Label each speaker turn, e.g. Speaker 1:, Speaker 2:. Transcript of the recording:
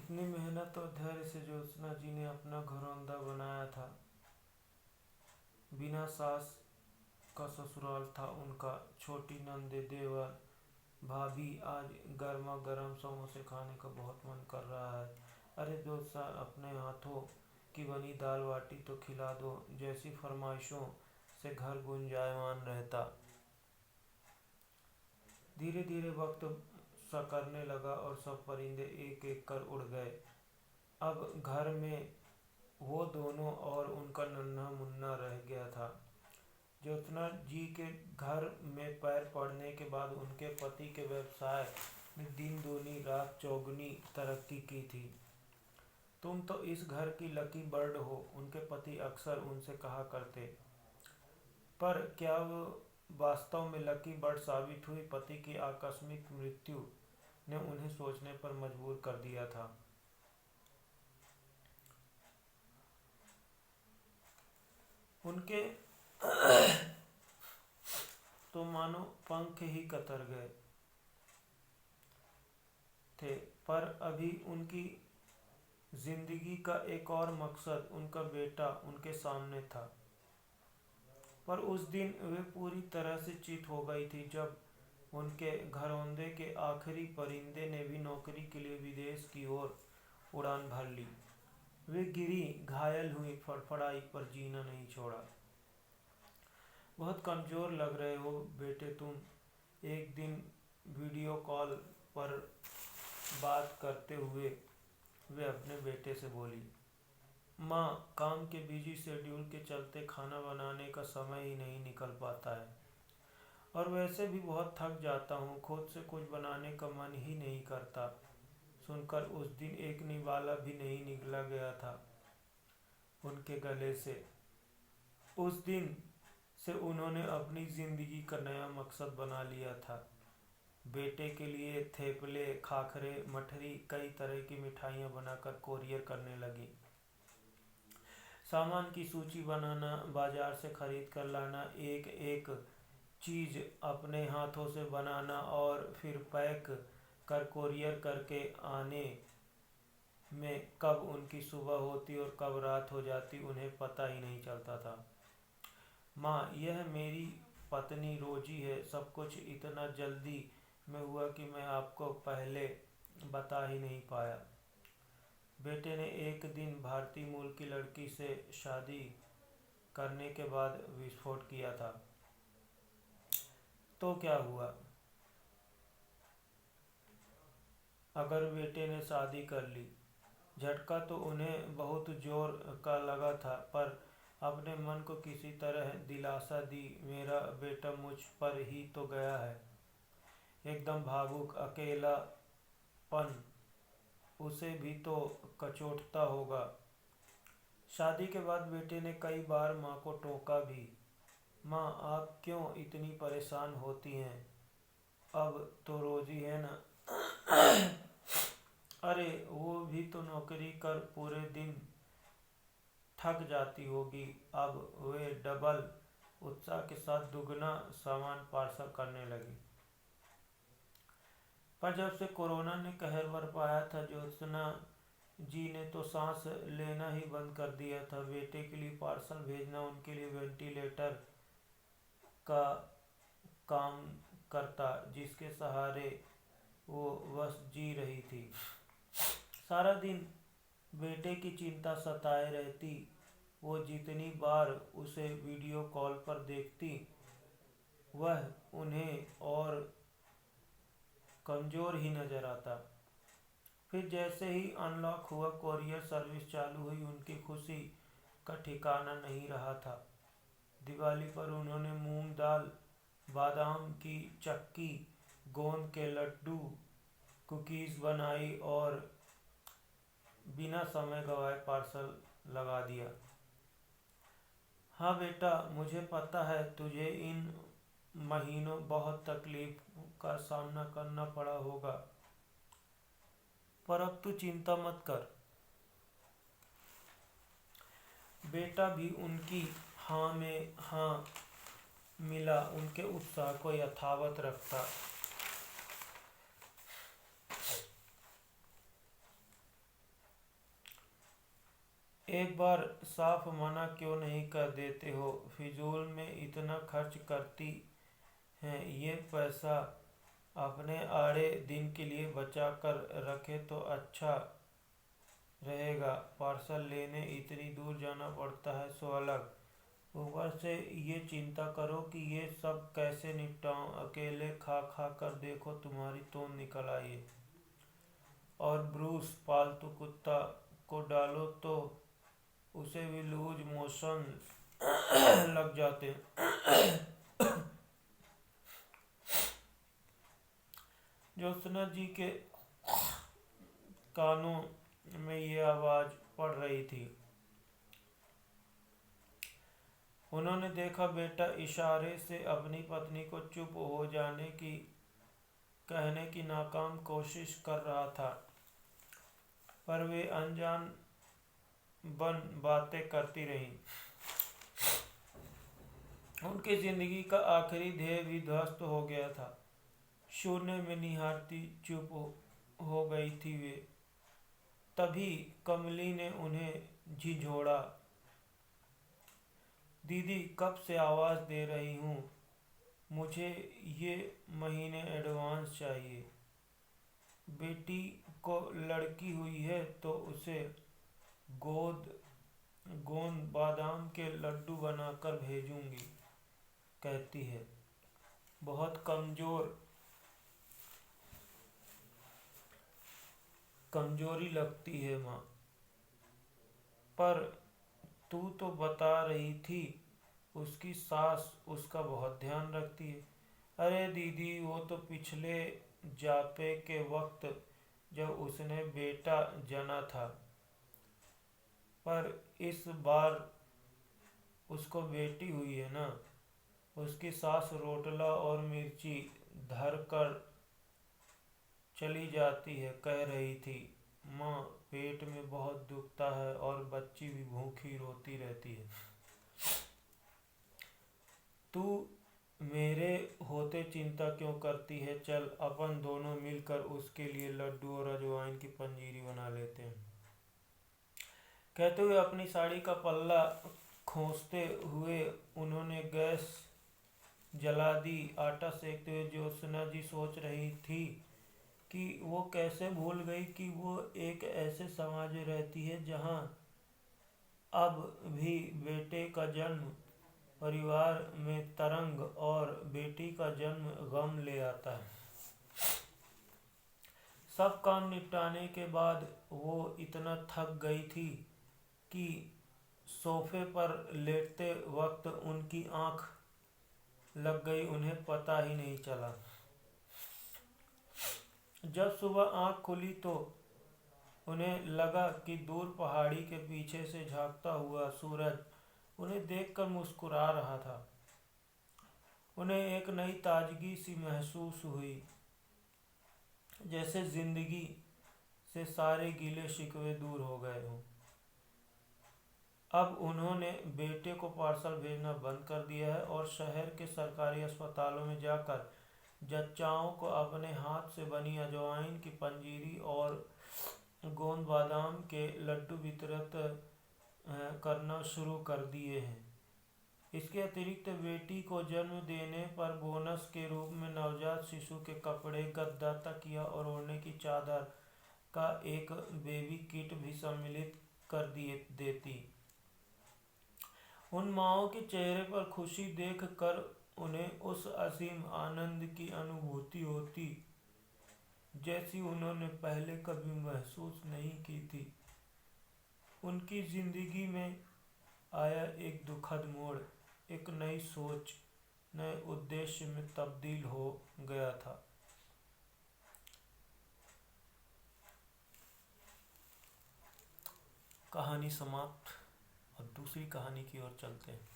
Speaker 1: कितनी मेहनत और धैर्य से ज्योत्सना जी ने अपना घरौंदा बनाया था। बिना सास का ससुराल था उनका। छोटी नंदे देवर भाभी आज गर्मा गर्म समोसे खाने का बहुत मन कर रहा है। अरे दोस्त अपने हाथों की बनी दाल बाटी तो खिला दो। जैसी फरमाइशों से घर गुंजायमान रहता। धीरे धीरे वक्त सकरने लगा और सब परिंदे एक एक कर उड़ गए। अब घर में वो दोनों और उनका नन्हा मुन्ना रह गया था। ज्योत्सना जी के घर में पैर पड़ने के बाद उनके पति के व्यवसाय ने दिन दूनी रात चौगुनी तरक्की की थी। तुम तो इस घर की लकी बर्ड हो, उनके पति अक्सर उनसे कहा करते। पर क्या वो वास्तव में लकी बर्ड साबित हुई? पति की आकस्मिक मृत्यु ने उन्हें सोचने पर मजबूर कर दिया था। उनके तो मानो पंख ही कतर गए थे। पर अभी उनकी जिंदगी का एक और मकसद, उनका बेटा, उनके सामने था। पर उस दिन वे पूरी तरह से चित हो गई थी जब उनके घरौंदे के आखिरी परिंदे ने भी नौकरी के लिए विदेश की ओर उड़ान भर ली। वे गिरी, घायल हुई, फड़फड़ाई, पर जीना नहीं छोड़ा। बहुत कमजोर लग रहे हो बेटे तुम, एक दिन वीडियो कॉल पर बात करते हुए वे अपने बेटे से बोली। माँ, काम के बिजी शेड्यूल के चलते खाना बनाने का समय ही नहीं निकल पाता है और वैसे भी बहुत थक जाता हूँ। खुद से कुछ बनाने का मन ही नहीं करता। सुनकर उस दिन एक निवाला भी नहीं निकला गया था उनके गले से। उस दिन से उन्होंने अपनी जिंदगी का नया मकसद बना लिया था। बेटे के लिए थेपले, खाखरे, मठरी, कई तरह की मिठाइयाँ बनाकर कोरियर करने लगी। सामान की सूची बनाना, बाजार से खरीद कर लाना, एक एक चीज अपने हाथों से बनाना और फिर पैक कर कोरियर करके आने में कब उनकी सुबह होती और कब रात हो जाती उन्हें पता ही नहीं चलता था। माँ, यह मेरी पत्नी रोजी है। सब कुछ इतना जल्दी में हुआ कि मैं आपको पहले बता ही नहीं पाया। बेटे ने एक दिन भारतीय मूल की लड़की से शादी करने के बाद विस्फोट किया था। तो क्या हुआ अगर बेटे ने शादी कर ली? झटका तो उन्हें बहुत जोर का लगा था, पर अपने मन को किसी तरह दिलासा दी, मेरा बेटा मुझ पर ही तो गया है। एकदम भावुक अकेलापन उसे भी तो कचोटता होगा। शादी के बाद बेटे ने कई बार माँ को टोका भी। माँ, आप क्यों इतनी परेशान होती हैं? अब तो रोजी है ना। अरे वो भी तो नौकरी कर पूरे दिन थक जाती होगी। अब वे डबल उत्साह के साथ दुगना सामान पार्सल करने लगी। पर जब से कोरोना ने कहर बरपाया था, ज्योत्सना जी ने तो सांस लेना ही बंद कर दिया था। बेटे के लिए पार्सल भेजना उनके लिए वेंटिलेटर का काम करता, जिसके सहारे वो बस जी रही थी। सारा दिन बेटे की चिंता सताए रहती। वो जितनी बार उसे वीडियो कॉल पर देखती, वह उन्हें और कमजोर ही नजर आता। फिर जैसे ही अनलॉक हुआ, कोरियर सर्विस चालू हुई, उनकी खुशी का ठिकाना नहीं रहा था। दिवाली पर उन्होंने मूंग दाल, बादाम की चक्की, गोंद के लड्डू, कुकीज बनाई और बिना समय गवाए पार्सल लगा दिया। हाँ बेटा, मुझे पता है तुझे इन महीनों बहुत तकलीफ का सामना करना पड़ा होगा, पर अब तू चिंता मत कर। बेटा भी उनकी हाँ में हाँ मिला, उनके उत्साह को यथावत रखता। एक बार साफ मना क्यों नहीं कर देते हो? फिजूल में इतना खर्च करती हैं, ये पैसा अपने आड़े दिन के लिए बचा कर रखे तो अच्छा रहेगा। पार्सल लेने इतनी दूर जाना पड़ता है सो अलग, ऊपर से ये चिंता करो कि ये सब कैसे निपटाऊं। अकेले खा खा कर देखो तुम्हारी तोंद निकल आई है। और ब्रूस पालतू कुत्ता को डालो तो उसे भी लूज मोशन लग जाते हैं। ज्योत्सना जी के कानों में ये आवाज पड़ रही थी। उन्होंने देखा बेटा इशारे से अपनी पत्नी को चुप हो जाने की कहने की नाकाम कोशिश कर रहा था, पर वे अनजान बन बातें करती रहीं। उनकी जिंदगी का आखिरी ध्येय भी ध्वस्त हो गया था। शून्य में निहारती चुप हो गई थी वे। तभी कमली ने उन्हें झिझोड़ा, दीदी कब से आवाज दे रही हूँ, मुझे ये महीने एडवांस चाहिए। बेटी को लड़की हुई है तो उसे गोंद बादाम के लड्डू बनाकर भेजूंगी, कहती है। बहुत कमजोरी लगती है माँ। पर तू तो बता रही थी उसकी सास उसका बहुत ध्यान रखती है। अरे दीदी, वो तो पिछले जापे के वक्त जब उसने बेटा जना था, पर इस बार उसको बेटी हुई है ना। उसकी सास रोटला और मिर्ची धर कर चली जाती है, कह रही थी। माँ, पेट में बहुत दुखता है और बच्ची भी भूखी रोती रहती है। तू मेरे होते चिंता क्यों करती है? चल अपन दोनों मिलकर उसके लिए लड्डू और अजवाइन की पंजीरी बना लेते हैं। कहते हुए अपनी साड़ी का पल्ला खोसते हुए उन्होंने गैस जला दी। आटा सेकते हुए ज्योत्सना जी सोच रही थी कि वो कैसे भूल गई कि वो एक ऐसे समाज में रहती है जहाँ अब भी बेटे का जन्म परिवार में तरंग और बेटी का जन्म गम ले आता है। सब काम निपटाने के बाद वो इतना थक गई थी कि सोफे पर लेटते वक्त उनकी आंख लग गई, उन्हें पता ही नहीं चला। जब सुबह आंख खुली तो उन्हें लगा कि दूर पहाड़ी के पीछे से झांकता हुआ सूरज उन्हें देखकर मुस्कुरा रहा था। उन्हें एक नई ताजगी सी महसूस हुई, जैसे जिंदगी से सारे गिले शिकवे दूर हो गए हों। अब उन्होंने बेटे को पार्सल भेजना बंद कर दिया है और शहर के सरकारी अस्पतालों में जाकर जच्चाओं को अपने हाथ से बनी अजवाइन की पंजीरी और गोंद बादाम के लड्डू वितरित करना शुरू कर दिए हैं। इसके अतिरिक्त बेटी को जन्म देने पर बोनस के रूप में नवजात शिशु के कपड़े, गद्दा, तकिया और ओढ़ने की चादर का एक बेबी किट भी सम्मिलित कर देती। उन माँओं के चेहरे पर खुशी देखकर उन्हें उस असीम आनंद की अनुभूति होती जैसी उन्होंने पहले कभी महसूस नहीं की थी। उनकी जिंदगी में आया एक दुखद मोड़ एक नई सोच, नए उद्देश्य में तब्दील हो गया था। कहानी समाप्त। और दूसरी कहानी की ओर चलते हैं।